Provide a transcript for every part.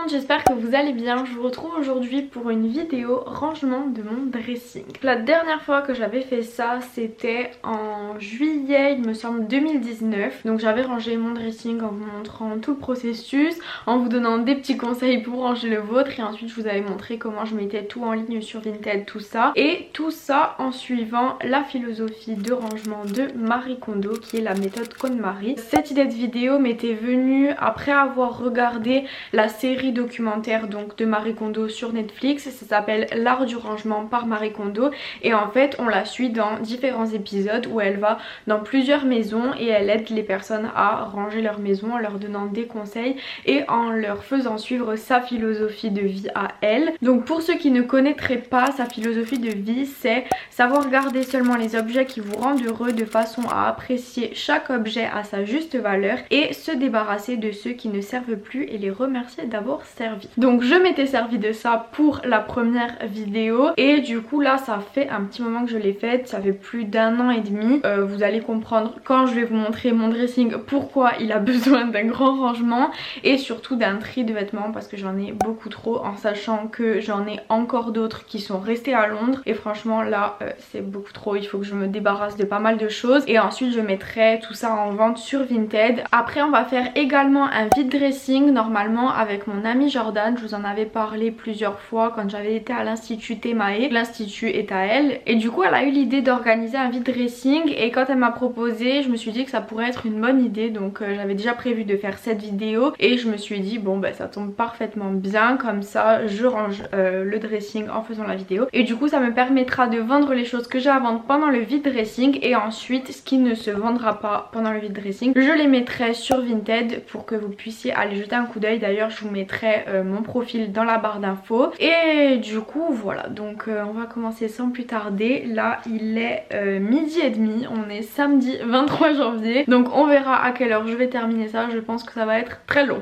monde, j'espère que vous allez bien. Je vous retrouve aujourd'hui pour une vidéo rangement de mon dressing. La dernière fois que j'avais fait ça, c'était en juillet, il me semble 2019. Donc j'avais rangé mon dressing en vous montrant tout le processus, en vous donnant des petits conseils pour ranger le vôtre, et ensuite je vous avais montré comment je mettais tout en ligne sur Vinted, tout ça. Et tout ça en suivant la philosophie de rangement de Marie Kondo, qui est la méthode KonMari. Cette idée de vidéo m'était venue après avoir regardé la série documentaire donc de Marie Kondo sur Netflix. Ça s'appelle L'art du rangement par Marie Kondo, et en fait on la suit dans différents épisodes où elle va dans plusieurs maisons et elle aide les personnes à ranger leur maison en leur donnant des conseils et en leur faisant suivre sa philosophie de vie à elle. Donc pour ceux qui ne connaîtraient pas sa philosophie de vie, c'est savoir garder seulement les objets qui vous rendent heureux de façon à apprécier chaque objet à sa juste valeur et se débarrasser de ceux qui ne servent plus et les remercier d'avoir servi. Donc je m'étais servi de ça pour la première vidéo et du coup là ça fait un petit moment que je l'ai faite, ça fait plus d'1 an et demi. Vous allez comprendre quand je vais vous montrer mon dressing pourquoi il a besoin d'un grand rangement et surtout d'un tri de vêtements, parce que j'en ai beaucoup trop, en sachant que j'en ai encore d'autres qui sont restés à Londres et franchement là c'est beaucoup trop. Il faut que je me débarrasse de pas mal de choses et ensuite je mettrai tout ça en vente sur Vinted. Après on va faire également un vide dressing normalement avec mon amie Jordan. Je vous en avais parlé plusieurs fois quand j'avais été à l'institut Temae. L'institut est à elle et du coup elle a eu l'idée d'organiser un vide dressing, et quand elle m'a proposé je me suis dit que ça pourrait être une bonne idée. Donc j'avais déjà prévu de faire cette vidéo et je me suis dit bon bah ça tombe parfaitement bien, comme ça je range le dressing en faisant la vidéo et du coup ça me permettra de vendre les choses que j'ai à vendre pendant le vide dressing, et ensuite ce qui ne se vendra pas pendant le vide dressing je les mettrai sur Vinted pour que vous puissiez aller jeter un coup d'œil. D'ailleurs je vous mettrai mon profil dans la barre d'infos. Et du coup voilà, donc on va commencer sans plus tarder. Là il est 12h30, on est samedi 23 janvier, donc on verra à quelle heure je vais terminer ça. Je pense que ça va être très long.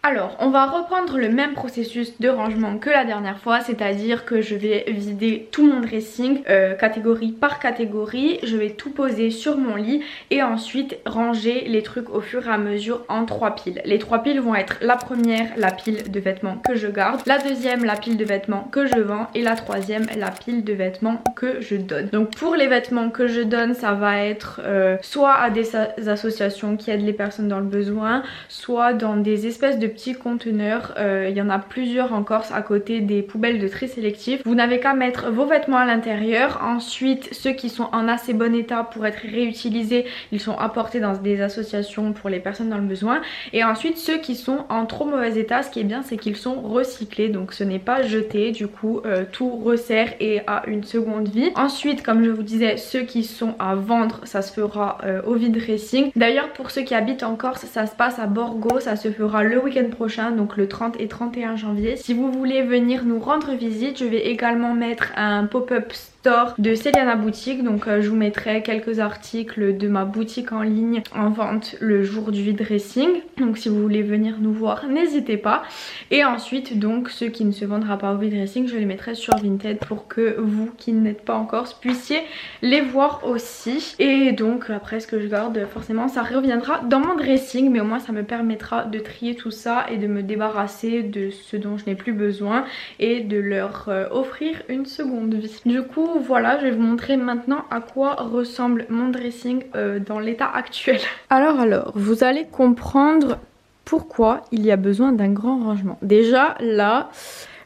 Alors on va reprendre le même processus de rangement que la dernière fois, c'est-à-dire que je vais vider tout mon dressing catégorie par catégorie, je vais tout poser sur mon lit et ensuite ranger les trucs au fur et à mesure en 3 piles. Les 3 piles vont être la première, la pile de vêtements que je garde, la deuxième, la pile de vêtements que je vends, et la troisième, la pile de vêtements que je donne. Donc pour les vêtements que je donne, ça va être soit à des associations qui aident les personnes dans le besoin, soit dans des espèces de petits conteneurs. Il y en a plusieurs en Corse à côté des poubelles de tri sélectif. Vous n'avez qu'à mettre vos vêtements à l'intérieur. Ensuite ceux qui sont en assez bon état pour être réutilisés, ils sont apportés dans des associations pour les personnes dans le besoin, et ensuite ceux qui sont en trop mauvais état, ce qui est bien c'est qu'ils sont recyclés, donc ce n'est pas jeté, du coup tout resserre et a une seconde vie. Ensuite comme je vous disais, ceux qui sont à vendre ça se fera au vide dressing. D'ailleurs pour ceux qui habitent en Corse, ça se passe à Borgo, ça se fera le week-end prochain, donc le 30 et 31 janvier. Si vous voulez venir nous rendre visite, je vais également mettre un pop-up store de Celiana Boutique, donc je vous mettrai quelques articles de ma boutique en ligne en vente le jour du vide dressing, donc si vous voulez venir nous voir n'hésitez pas. Et ensuite donc ceux qui ne se vendra pas au vide dressing, je les mettrai sur Vinted pour que vous qui n'êtes pas en Corse puissiez les voir aussi. Et donc après ce que je garde forcément ça reviendra dans mon dressing, mais au moins ça me permettra de trier tout ça et de me débarrasser de ce dont je n'ai plus besoin et de leur offrir une seconde vie. Du coup voilà, je vais vous montrer maintenant à quoi ressemble mon dressing dans l'état actuel. Alors, vous allez comprendre pourquoi il y a besoin d'un grand rangement. Déjà là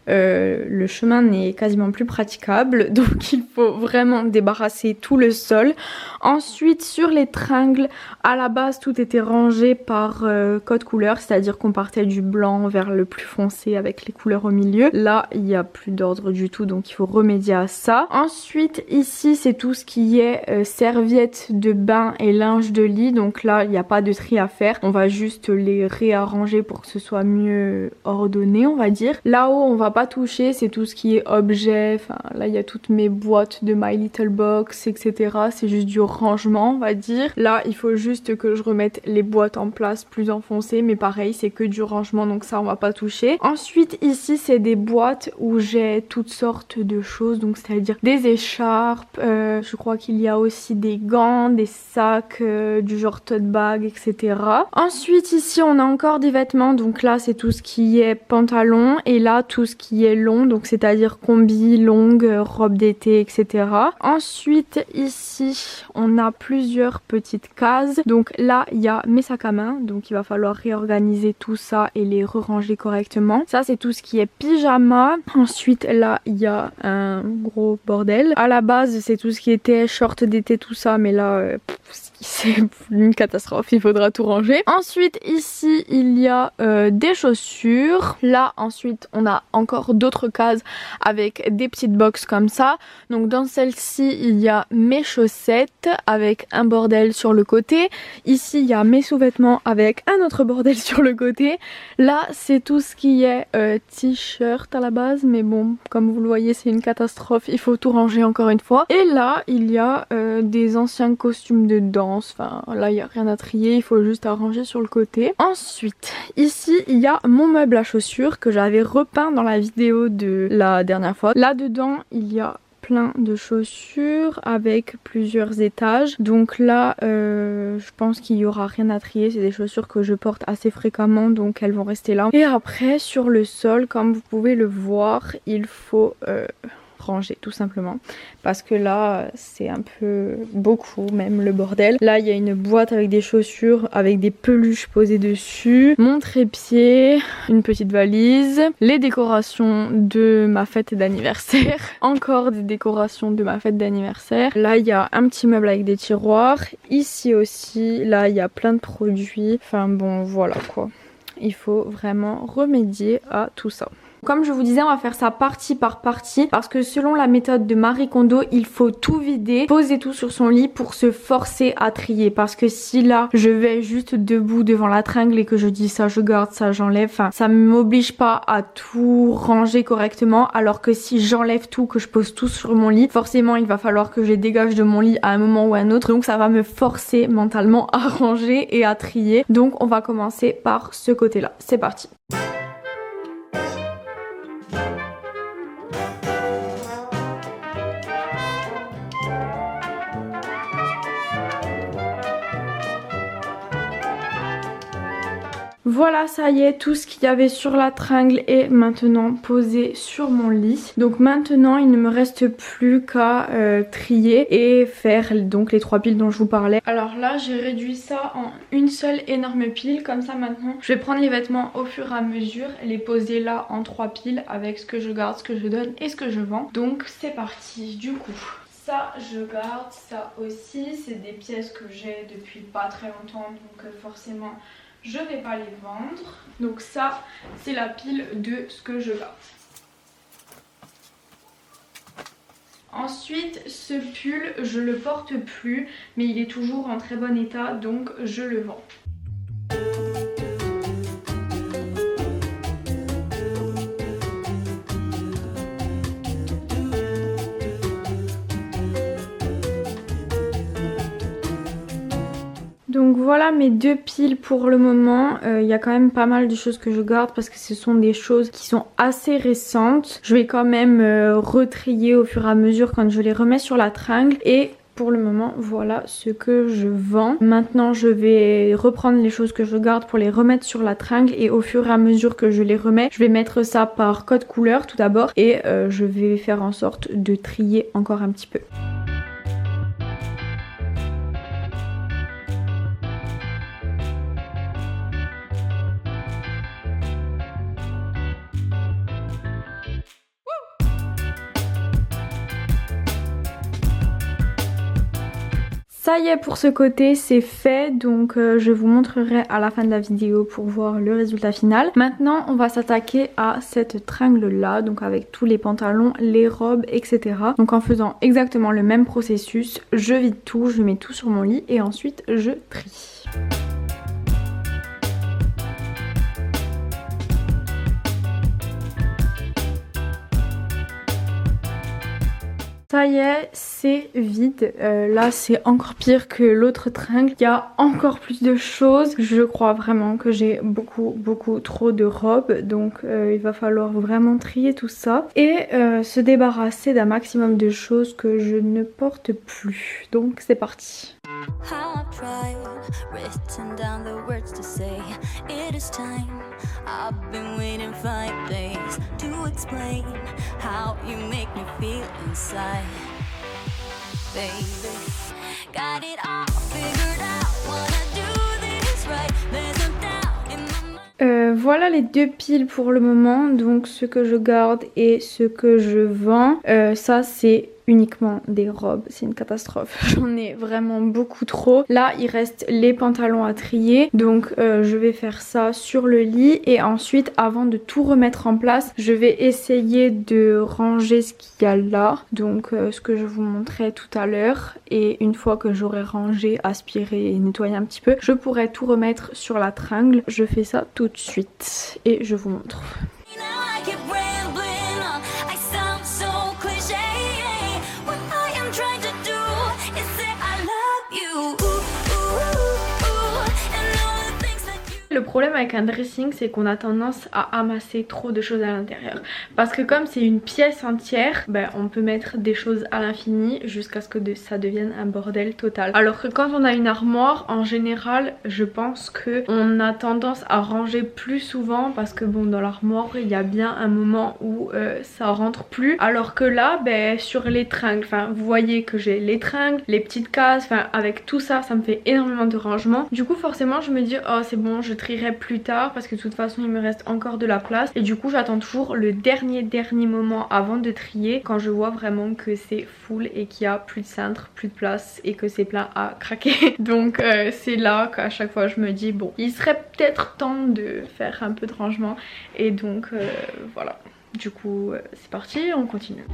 le chemin n'est quasiment plus praticable, donc il faut vraiment débarrasser tout le sol. Ensuite sur les tringles, à la base tout était rangé par code couleur, c'est à dire qu'on partait du blanc vers le plus foncé avec les couleurs au milieu. Là il n'y a plus d'ordre du tout, donc il faut remédier à ça. Ensuite ici c'est tout ce qui est serviettes de bain et linge de lit, donc là il n'y a pas de tri à faire, on va juste les réarranger pour que ce soit mieux ordonné on va dire. Là-haut on va pas toucher c'est tout ce qui est objet, enfin là il y a toutes mes boîtes de My Little Box etc, c'est juste du rangement on va dire. Là il faut juste que je remette les boîtes en place plus enfoncées, mais pareil c'est que du rangement donc ça on va pas toucher. Ensuite ici c'est des boîtes où j'ai toutes sortes de choses, donc c'est à dire des écharpes, je crois qu'il y a aussi des gants, des sacs du genre tote bag etc. Ensuite ici on a encore des vêtements, donc là c'est tout ce qui est pantalon et là tout ce qui est long, donc c'est à dire combi, longue, robe d'été etc. Ensuite ici on a plusieurs petites cases, donc là il y a mes sacs à main, donc il va falloir réorganiser tout ça et les ranger correctement. Ça c'est tout ce qui est pyjama. Ensuite là il y a un gros bordel. À la base c'est tout ce qui était short d'été tout ça, mais là c'est une catastrophe, il faudra tout ranger. Ensuite ici il y a des chaussures. Là ensuite on a encore d'autres cases avec des petites boxes comme ça. Donc dans celle-ci il y a mes chaussettes avec un bordel sur le côté. Ici il y a mes sous-vêtements avec un autre bordel sur le côté. Là c'est tout ce qui est t-shirt à la base, mais bon comme vous le voyez c'est une catastrophe, il faut tout ranger encore une fois. Et là il y a des anciens costumes de danse. Enfin là il n'y a rien à trier, il faut juste arranger sur le côté. Ensuite ici il y a mon meuble à chaussures que j'avais repeint dans la vidéo de la dernière fois. Là dedans il y a plein de chaussures avec plusieurs étages, donc là je pense qu'il y aura rien à trier, c'est des chaussures que je porte assez fréquemment donc elles vont rester là. Et après sur le sol comme vous pouvez le voir il faut ranger tout simplement, parce que là c'est un peu beaucoup même le bordel. Là il y a une boîte avec des chaussures avec des peluches posées dessus, mon trépied, une petite valise, les décorations de ma fête d'anniversaire, encore des décorations de ma fête d'anniversaire. Là il y a un petit meuble avec des tiroirs, ici aussi, là il y a plein de produits, enfin bon voilà quoi, il faut vraiment remédier à tout ça. Comme je vous disais, on va faire ça partie par partie parce que selon la méthode de Marie Kondo, il faut tout vider, poser tout sur son lit pour se forcer à trier. Parce que si là, je vais juste debout devant la tringle et que je dis ça je garde, ça j'enlève, enfin ça m'oblige pas à tout ranger correctement. Alors que si j'enlève tout, que je pose tout sur mon lit, forcément il va falloir que je les dégage de mon lit à un moment ou à un autre. Donc ça va me forcer mentalement à ranger et à trier. Donc on va commencer par ce côté-là. C'est parti. Voilà, ça y est, tout ce qu'il y avait sur la tringle est maintenant posé sur mon lit. Donc maintenant il ne me reste plus qu'à trier et faire donc les 3 piles dont je vous parlais. Alors là j'ai réduit ça en une seule énorme pile, comme ça maintenant je vais prendre les vêtements au fur et à mesure, les poser là en 3 piles avec ce que je garde, ce que je donne et ce que je vends. Donc c'est parti du coup. Ça je garde, ça aussi, c'est des pièces que j'ai depuis pas très longtemps donc forcément je vais pas les vendre. Donc ça c'est la pile de ce que je garde. Ensuite ce pull je le porte plus mais il est toujours en très bon état donc je le vends. Donc voilà mes 2 piles pour le moment. Il y a quand même pas mal de choses que je garde parce que ce sont des choses qui sont assez récentes. Je vais quand même retrier au fur et à mesure quand je les remets sur la tringle. Et pour le moment voilà ce que je vends. Maintenant je vais reprendre les choses que je garde pour les remettre sur la tringle. Et au fur et à mesure que je les remets, je vais mettre ça par code couleur tout d'abord. Et je vais faire en sorte de trier encore un petit peu. Ça y est, pour ce côté c'est fait, donc je vous montrerai à la fin de la vidéo pour voir le résultat final. Maintenant on va s'attaquer à cette tringle là, donc avec tous les pantalons, les robes etc. Donc en faisant exactement le même processus, je vide tout, je mets tout sur mon lit et ensuite je trie. Ça y est, c'est vide. Là, c'est encore pire que l'autre tringle. Il y a encore plus de choses. Je crois vraiment que j'ai beaucoup trop de robes. Donc, il va falloir vraiment trier tout ça. Et se débarrasser d'un maximum de choses que je ne porte plus. Donc, c'est parti. I've been waiting 5 days to explain how you make me feel inside. Baby, got it all figured out. Wanna do this right. There's no doubt in my mind. Voilà les deux piles pour le moment. Donc ce que je garde et ce que je vends. Ça c'est uniquement des robes, c'est une catastrophe. J'en ai vraiment beaucoup trop. Là il reste les pantalons à trier, donc je vais faire ça sur le lit et ensuite avant de tout remettre en place je vais essayer de ranger ce qu'il y a là, donc ce que je vous montrais tout à l'heure, et une fois que j'aurai rangé, aspiré et nettoyé un petit peu, je pourrai tout remettre sur la tringle. Je fais ça tout de suite et je vous montre. Le problème avec un dressing, c'est qu'on a tendance à amasser trop de choses à l'intérieur. Parce que comme c'est une pièce entière, ben, on peut mettre des choses à l'infini jusqu'à ce que ça devienne un bordel total. Alors que quand on a une armoire, en général, je pense qu'on a tendance à ranger plus souvent parce que bon, dans l'armoire, il y a bien un moment où ça rentre plus. Alors que là, ben, sur les tringles, enfin, vous voyez que j'ai les tringles, les petites cases, enfin, avec tout ça, ça me fait énormément de rangement. Du coup, forcément, je me dis, oh, c'est bon, je trierai plus tard parce que de toute façon il me reste encore de la place, et du coup j'attends toujours le dernier moment avant de trier quand je vois vraiment que c'est full et qu'il y a plus de cintre, plus de place et que c'est plein à craquer. Donc c'est là qu'à chaque fois je me dis bon, il serait peut-être temps de faire un peu de rangement, et donc voilà, du coup c'est parti, on continue.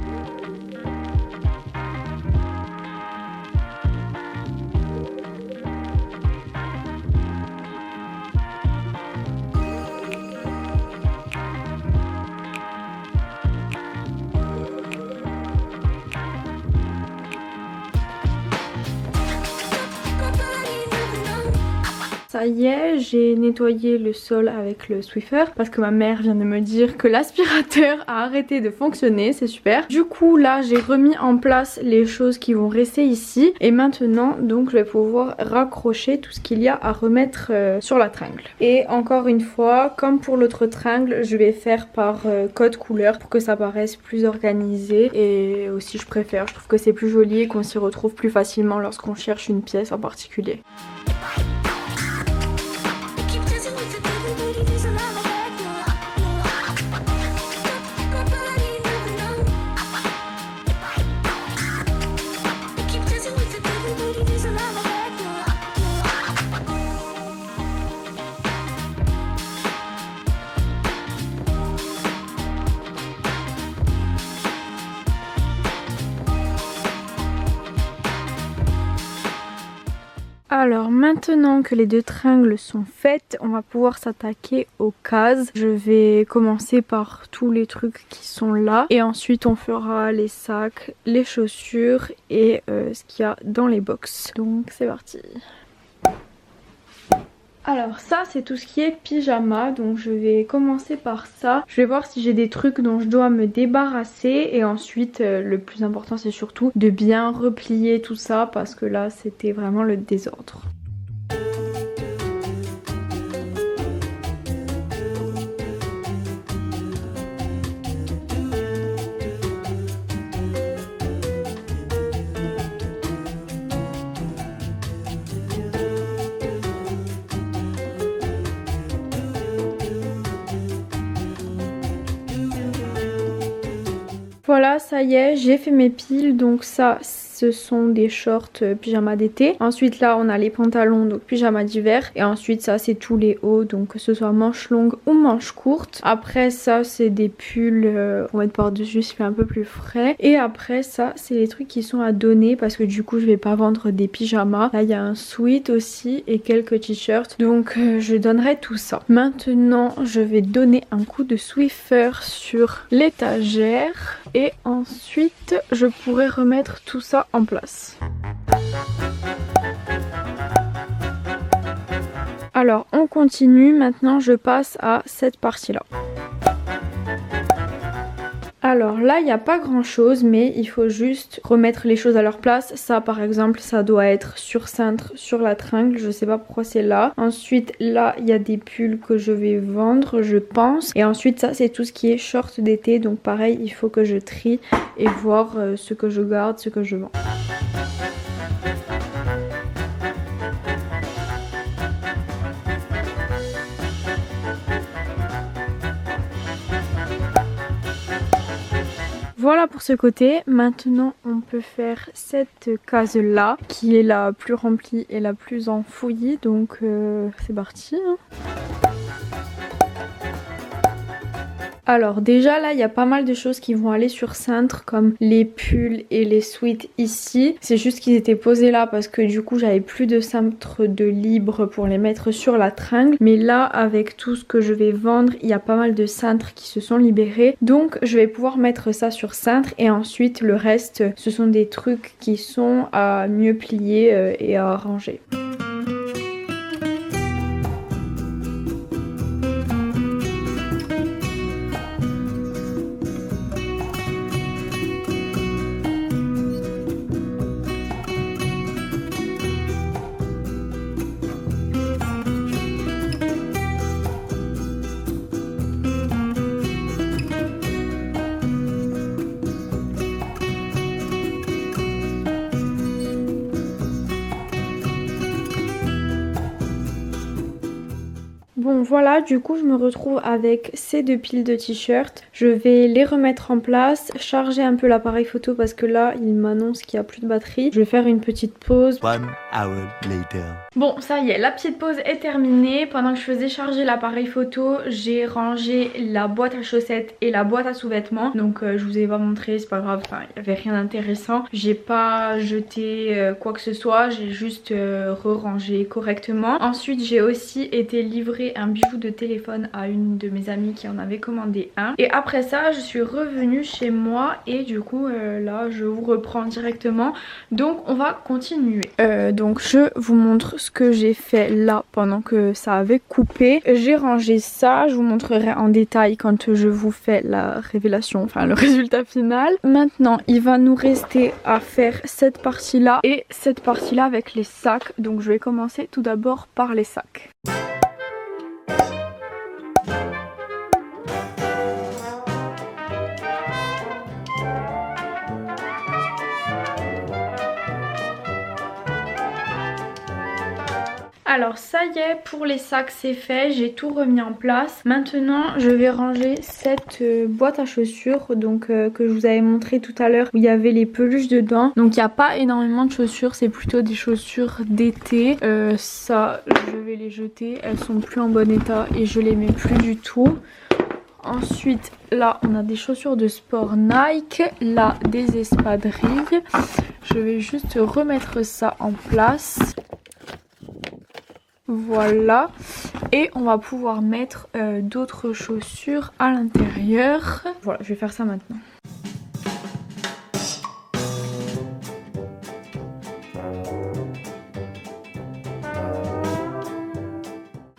Ça y est, j'ai nettoyé le sol avec le Swiffer parce que ma mère vient de me dire que l'aspirateur a arrêté de fonctionner, c'est super. Du coup là j'ai remis en place les choses qui vont rester ici, et maintenant donc je vais pouvoir raccrocher tout ce qu'il y a à remettre sur la tringle. Et encore une fois, comme pour l'autre tringle, je vais faire par code couleur pour que ça paraisse plus organisé, et aussi je trouve que c'est plus joli et qu'on s'y retrouve plus facilement lorsqu'on cherche une pièce en particulier. Alors maintenant que les deux tringles sont faites, on va pouvoir s'attaquer aux cases. Je vais commencer par tous les trucs qui sont là et ensuite on fera les sacs, les chaussures et ce qu'il y a dans les box. Donc c'est parti. Alors ça c'est tout ce qui est pyjama, donc je vais commencer par ça. Je vais voir si j'ai des trucs dont je dois me débarrasser, et ensuite le plus important c'est surtout de bien replier tout ça parce que là c'était vraiment le désordre. Voilà, ça y est, j'ai fait mes piles, donc ça ce sont des shorts pyjama d'été. Ensuite là on a les pantalons, donc pyjama d'hiver. Et ensuite ça c'est tous les hauts, donc que ce soit manches longues ou manches courtes. Après ça c'est des pulls pour mettre par-dessus, il fait un peu plus frais. Et après ça c'est les trucs qui sont à donner parce que du coup je vais pas vendre des pyjamas. Là il y a un sweat aussi et quelques t-shirts, donc je donnerai tout ça. Maintenant je vais donner un coup de Swiffer sur l'étagère et ensuite je pourrai remettre tout ça en place. Alors on continue, maintenant je passe à cette partie là. Alors là il n'y a pas grand chose, mais il faut juste remettre les choses à leur place. Ça par exemple ça doit être sur cintre, sur la tringle, je sais pas pourquoi c'est là. Ensuite là il y a des pulls que je vais vendre je pense. Et ensuite ça c'est tout ce qui est short d'été, donc pareil il faut que je trie et voir ce que je garde, ce que je vends. Voilà pour ce côté. Maintenant on peut faire cette case là qui est la plus remplie et la plus enfouie, donc c'est parti hein. Alors déjà là il y a pas mal de choses qui vont aller sur cintre comme les pulls et les sweats ici. C'est juste qu'ils étaient posés là parce que du coup j'avais plus de cintre de libre pour les mettre sur la tringle. Mais là avec tout ce que je vais vendre il y a pas mal de cintres qui se sont libérés. Donc je vais pouvoir mettre ça sur cintre et ensuite le reste ce sont des trucs qui sont à mieux plier et à ranger. Bon voilà, du coup je me retrouve avec ces deux piles de t-shirts. Je vais les remettre en place, charger un peu l'appareil photo parce que là il m'annonce qu'il n'y a plus de batterie. Je vais faire une petite pause. 1 hour later. Bon ça y est, la petite pause est terminée. Pendant que je faisais charger l'appareil photo, j'ai rangé la boîte à chaussettes et la boîte à sous-vêtements. Donc je vous ai pas montré, c'est pas grave, enfin il n'y avait rien d'intéressant. J'ai pas jeté quoi que ce soit, j'ai juste re-rangé correctement. Ensuite j'ai aussi été livrée un bijou de téléphone à une de mes amies qui en avait commandé un. Et après ça je suis revenue chez moi et du coup là je vous reprends directement. Donc on va continuer. Donc je vous montre ce que j'ai fait là pendant que ça avait coupé. J'ai rangé ça, je vous montrerai en détail quand je vous fais la révélation, enfin le résultat final. Maintenant il va nous rester à faire cette partie là et cette partie là avec les sacs. Donc je vais commencer tout d'abord par les sacs. Alors ça y est, pour les sacs c'est fait, j'ai tout remis en place. Maintenant je vais ranger cette boîte à chaussures donc que je vous avais montré tout à l'heure où il y avait les peluches dedans. Donc il n'y a pas énormément de chaussures, c'est plutôt des chaussures d'été. Ça je vais les jeter, elles sont plus en bon état et je les mets plus du tout. Ensuite là on a des chaussures de sport Nike, là des espadrilles. Je vais juste remettre ça en place. Voilà, et on va pouvoir mettre d'autres chaussures à l'intérieur. Voilà, je vais faire ça maintenant.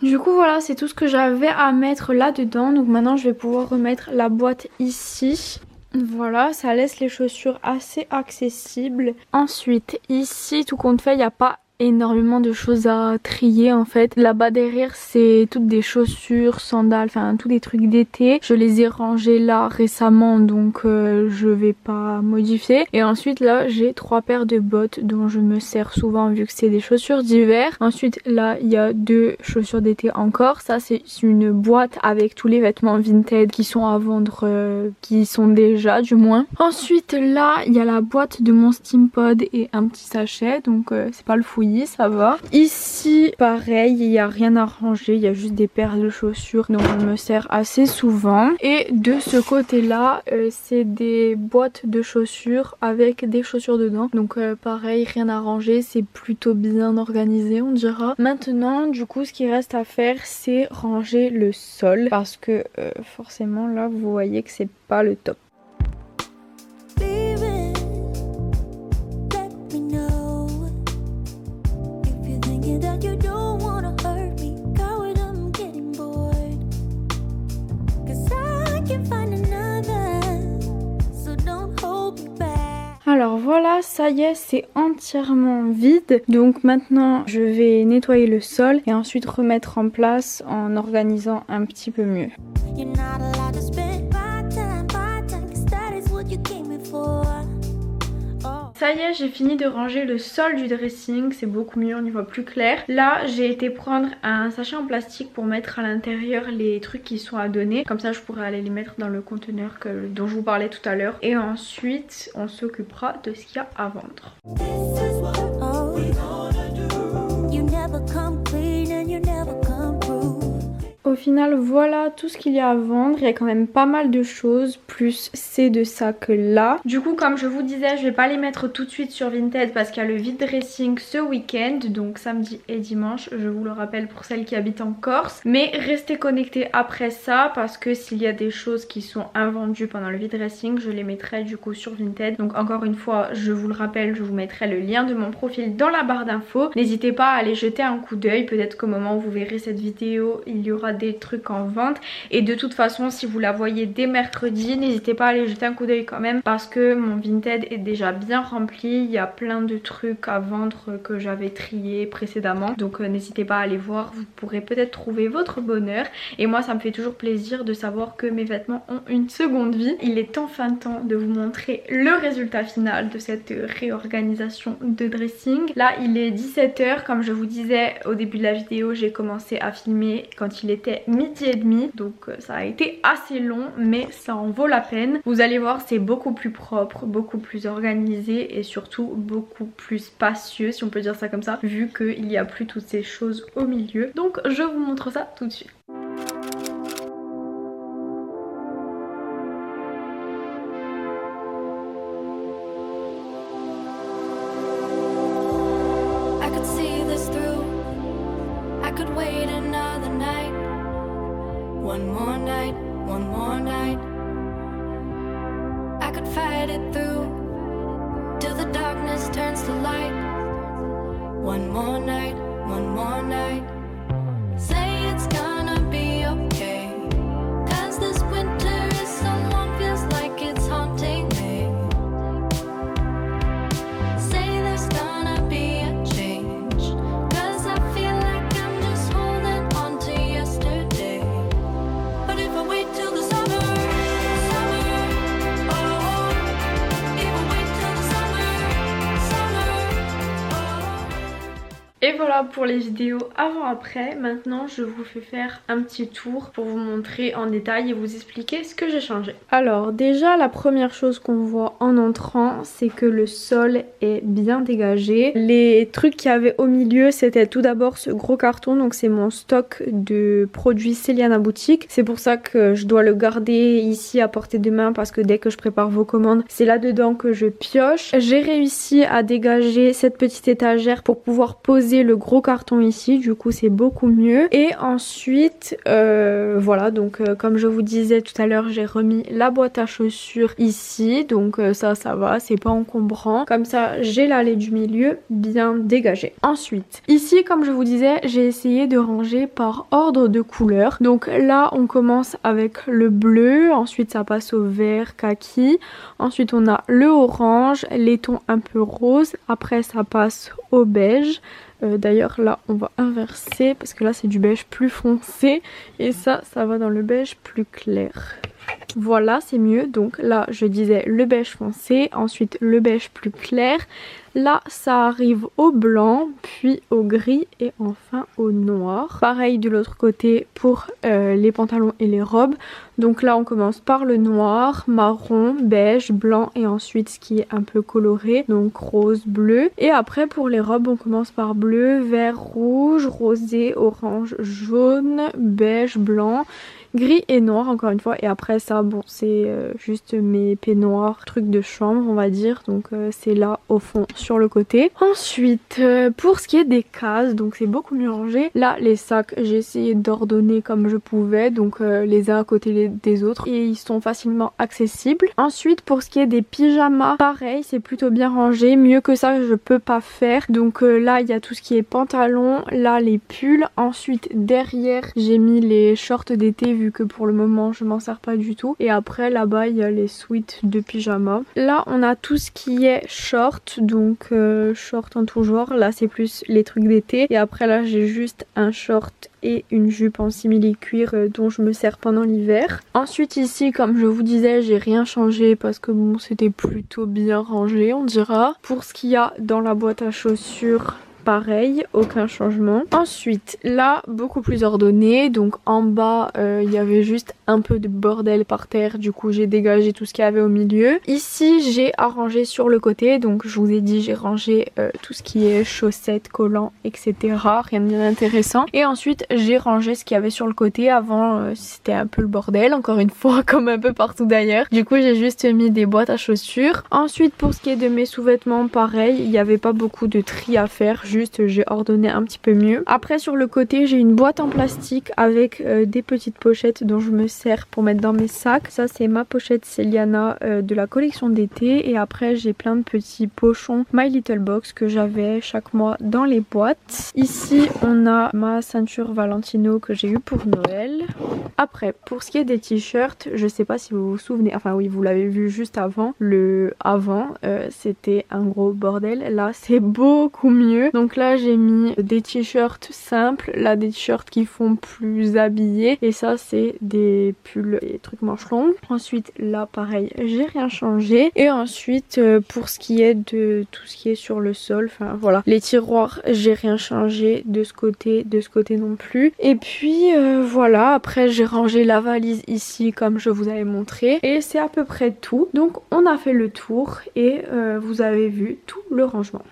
Du coup voilà, c'est tout ce que j'avais à mettre là-dedans. Donc maintenant je vais pouvoir remettre la boîte ici. Voilà, ça laisse les chaussures assez accessibles. Ensuite, ici, tout compte fait, il n'y a pas énormément de choses à trier en fait. Là-bas derrière c'est toutes des chaussures, sandales, enfin tous des trucs d'été. Je les ai rangés là récemment donc je vais pas modifier. Et ensuite là j'ai 3 paires de bottes dont je me sers souvent vu que c'est des chaussures d'hiver. Ensuite là il y a 2 chaussures d'été encore. Ça c'est une boîte avec tous les vêtements Vinted qui sont à vendre, qui sont déjà du moins. Ensuite là il y a la boîte de mon Steampod et un petit sachet donc c'est pas le fouillis, ça va. Ici pareil il y a rien à ranger, il y a juste des paires de chaussures dont je me sers assez souvent. Et de ce côté là c'est des boîtes de chaussures avec des chaussures dedans donc pareil rien à ranger, c'est plutôt bien organisé on dira. Maintenant du coup ce qui reste à faire c'est ranger le sol parce que forcément là vous voyez que c'est pas le top. Baby, let me know if you're thinking that you don't wanna hurt me. Coward, I'm getting bored. 'Cause I can find another, so don't hold me back. Alors voilà, ça y est, c'est entièrement vide. Donc maintenant, je vais nettoyer le sol et ensuite remettre en place en organisant un petit peu mieux. You're not allowed to spend my time, 'cause that is what you came here for. Oh. Ça y est, j'ai fini de ranger le sol du dressing, c'est beaucoup mieux, on y voit plus clair. Là, j'ai été prendre un sachet en plastique pour mettre à l'intérieur les trucs qui sont à donner. Comme ça, je pourrais aller les mettre dans le conteneur dont je vous parlais tout à l'heure. Et ensuite, on s'occupera de ce qu'il y a à vendre. This is what we gonna do. You never come clean and you never come through. Au final, voilà tout ce qu'il y a à vendre. Il y a quand même pas mal de choses, plus ces 2 sacs là. Du coup, comme je vous disais, je vais pas les mettre tout de suite sur Vinted parce qu'il y a le vide dressing ce week-end, donc samedi et dimanche, je vous le rappelle pour celles qui habitent en Corse. Mais restez connectés après ça parce que s'il y a des choses qui sont invendues pendant le vide dressing, je les mettrai du coup sur Vinted. Donc encore une fois, je vous le rappelle, je vous mettrai le lien de mon profil dans la barre d'infos. N'hésitez pas à aller jeter un coup d'œil. Peut-être qu'au moment où vous verrez cette vidéo, il y aura des trucs en vente. Et de toute façon, si vous la voyez dès mercredi, n'hésitez pas à aller jeter un coup d'œil quand même parce que mon Vinted est déjà bien rempli. Il y a plein de trucs à vendre que j'avais triés précédemment. Donc n'hésitez pas à aller voir. Vous pourrez peut-être trouver votre bonheur. Et moi, ça me fait toujours plaisir de savoir que mes vêtements ont une seconde vie. Il est enfin temps de vous montrer le résultat final de cette réorganisation de dressing. Là, il est 17 h. Comme je vous disais au début de la vidéo, j'ai commencé à filmer quand il était 12h30. Donc ça a été assez long, mais ça en vaut la peine. Vous allez voir, c'est beaucoup plus propre, beaucoup plus organisé et surtout beaucoup plus spacieux, si on peut dire ça comme ça, vu qu'il n'y a plus toutes ces choses au milieu. Donc je vous montre ça tout de suite. I could see this through. I could wait another night. One more night, one more night. I could fight it through till the darkness turns to light. One more night, one more night. Say it's gonna be okay. 'Cause this winter is so long, feels like it's haunting me. Say there's gonna be a change. 'Cause I feel like I'm just holding on to yesterday. But if I wait till the summer, oh, if I wait till the summer, oh. Et voilà pour les vidéos avant-après. Maintenant je vous fais faire un petit tour pour vous montrer en détail et vous expliquer ce que j'ai changé. Alors déjà la première chose qu'on voit en entrant, c'est que le sol est bien dégagé. Les trucs qu'il y avait au milieu, c'était tout d'abord ce gros carton, donc c'est mon stock de produits Céliana Boutique. C'est pour ça que je dois le garder ici à portée de main parce que dès que je prépare vos commandes, c'est là-dedans que je pioche. J'ai réussi à dégager cette petite étagère pour pouvoir poser le gros carton ici, du coup c'est beaucoup mieux. Et ensuite voilà, donc comme je vous disais tout à l'heure, j'ai remis la boîte à chaussures ici, donc ça va, c'est pas encombrant. Comme ça j'ai l'allée du milieu bien dégagée. Ensuite ici, comme je vous disais, j'ai essayé de ranger par ordre de couleur. Donc là on commence avec le bleu, ensuite ça passe au vert kaki, ensuite on a le orange, les tons un peu roses, après ça passe au beige. D'ailleurs là on va inverser parce que là c'est du beige plus foncé et ça va dans le beige plus clair. Voilà, c'est mieux. Donc là je disais le beige foncé, ensuite le beige plus clair. Là ça arrive au blanc, puis au gris et enfin au noir. Pareil de l'autre côté pour les pantalons et les robes. Donc là on commence par le noir, marron, beige, blanc et ensuite ce qui est un peu coloré, donc rose, bleu. Et après pour les robes on commence par bleu, vert, rouge, rosé, orange, jaune, beige, blanc, gris et noir encore une fois. Et après ça bon c'est juste mes peignoirs, trucs de chambre on va dire. Donc c'est là au fond sur le côté. Ensuite pour ce qui est des cases, donc c'est beaucoup mieux rangé. Là les sacs j'ai essayé d'ordonner comme je pouvais, donc les uns à côté des autres et ils sont facilement accessibles. Ensuite pour ce qui est des pyjamas, pareil c'est plutôt bien rangé, mieux que ça je peux pas faire. Donc là il y a tout ce qui est pantalon, là les pulls. Ensuite derrière j'ai mis les shorts d'été vu que pour le moment je m'en sers pas du tout. Et après là-bas il y a les suites de pyjama. Là on a tout ce qui est short, donc short en tout genre. Là c'est plus les trucs d'été et après là j'ai juste un short et une jupe en simili cuir dont je me sers pendant l'hiver. Ensuite ici comme je vous disais j'ai rien changé parce que bon c'était plutôt bien rangé on dira. Pour ce qu'il y a dans la boîte à chaussures, pareil, aucun changement. Ensuite là beaucoup plus ordonné, donc en bas il y avait juste un peu de bordel par terre, du coup j'ai dégagé tout ce qu'il y avait au milieu. Ici j'ai arrangé sur le côté, donc je vous ai dit j'ai rangé tout ce qui est chaussettes, collants etc, rien de bien intéressant. Et ensuite j'ai rangé ce qu'il y avait sur le côté. Avant c'était un peu le bordel encore une fois comme un peu partout d'ailleurs, du coup j'ai juste mis des boîtes à chaussures. Ensuite pour ce qui est de mes sous-vêtements, pareil, il n'y avait pas beaucoup de tri à faire, juste j'ai ordonné un petit peu mieux. Après sur le côté j'ai une boîte en plastique avec des petites pochettes dont je me sers pour mettre dans mes sacs. Ça c'est ma pochette Celiana de la collection d'été. Et après j'ai plein de petits pochons My Little Box que j'avais chaque mois dans les boîtes. Ici on a ma ceinture Valentino que j'ai eu pour Noël. Après pour ce qui est des t-shirts, je sais pas si vous vous souvenez, enfin oui vous l'avez vu juste avant, le avant c'était un gros bordel. Là c'est beaucoup mieux. Donc là j'ai mis des t-shirts simples, là des t-shirts qui font plus habillés et ça c'est des pulls et trucs manches longues. Ensuite là pareil j'ai rien changé. Et ensuite pour ce qui est de tout ce qui est sur le sol, enfin voilà, les tiroirs j'ai rien changé de ce côté non plus. Et puis voilà, après j'ai rangé la valise ici comme je vous avais montré et c'est à peu près tout. Donc on a fait le tour et vous avez vu tout le rangement.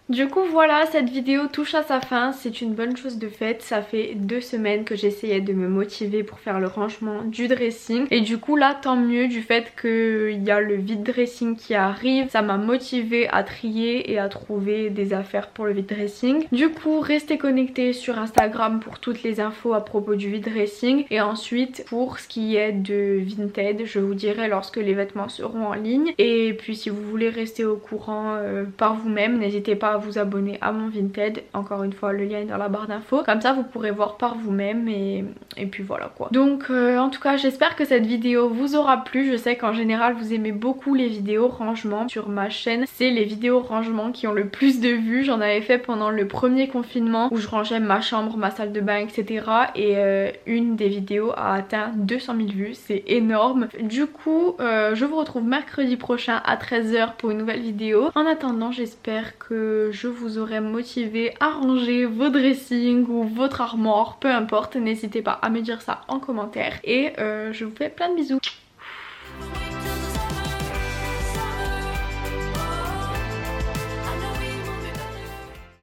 Du coup voilà, cette vidéo touche à sa fin, c'est une bonne chose de faite. Ça fait 2 semaines que j'essayais de me motiver pour faire le rangement du dressing et du coup là tant mieux du fait qu'il y a le vide dressing qui arrive. Ça m'a motivée à trier et à trouver des affaires pour le vide dressing. Du coup restez connectés sur Instagram pour toutes les infos à propos du vide dressing. Et ensuite pour ce qui est de Vinted, je vous dirai lorsque les vêtements seront en ligne. Et puis si vous voulez rester au courant par vous-même, n'hésitez pas à vous abonner à mon Vinted. Encore une fois le lien est dans la barre d'infos, comme ça vous pourrez voir par vous-même et puis voilà quoi. Donc en tout cas j'espère que cette vidéo vous aura plu. Je sais qu'en général vous aimez beaucoup les vidéos rangement sur ma chaîne. C'est les vidéos rangement qui ont le plus de vues. J'en avais fait pendant le premier confinement où je rangeais ma chambre, ma salle de bain etc. Et une des vidéos a atteint 200 000 vues, c'est énorme. Du coup je vous retrouve mercredi prochain à 13 h pour une nouvelle vidéo. En attendant j'espère que je vous aurai motivé à ranger vos dressings ou votre armoire, peu importe, n'hésitez pas à me dire ça en commentaire et je vous fais plein de bisous.